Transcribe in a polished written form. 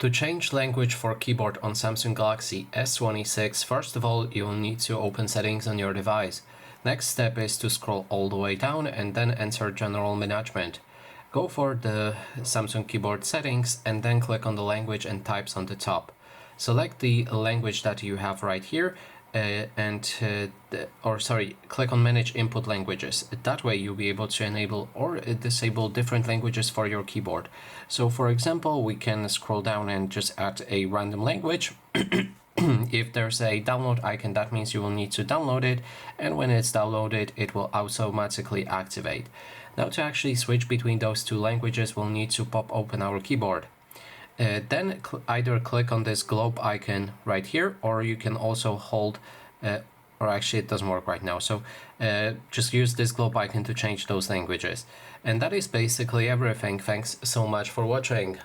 To change language for keyboard on Samsung Galaxy S26, first of all, you will need to open settings on your device. Next step is to scroll all the way down and then enter General Management. Go for the Samsung keyboard settings and then click on the language and types on the top. Select the language that you have right here click on Manage Input Languages. That way you'll be able to enable or disable different languages for your keyboard. So for example, we can scroll down and just add a random language. If there's a download icon, that means you will need to download it, and when it's downloaded, it will automatically activate. Now to actually switch between those two languages, we'll need to pop open our keyboard. Then either click on this globe icon right here, or you can also hold, or actually it doesn't work right now, so just use this globe icon to change those languages. And that is basically everything. Thanks so much for watching.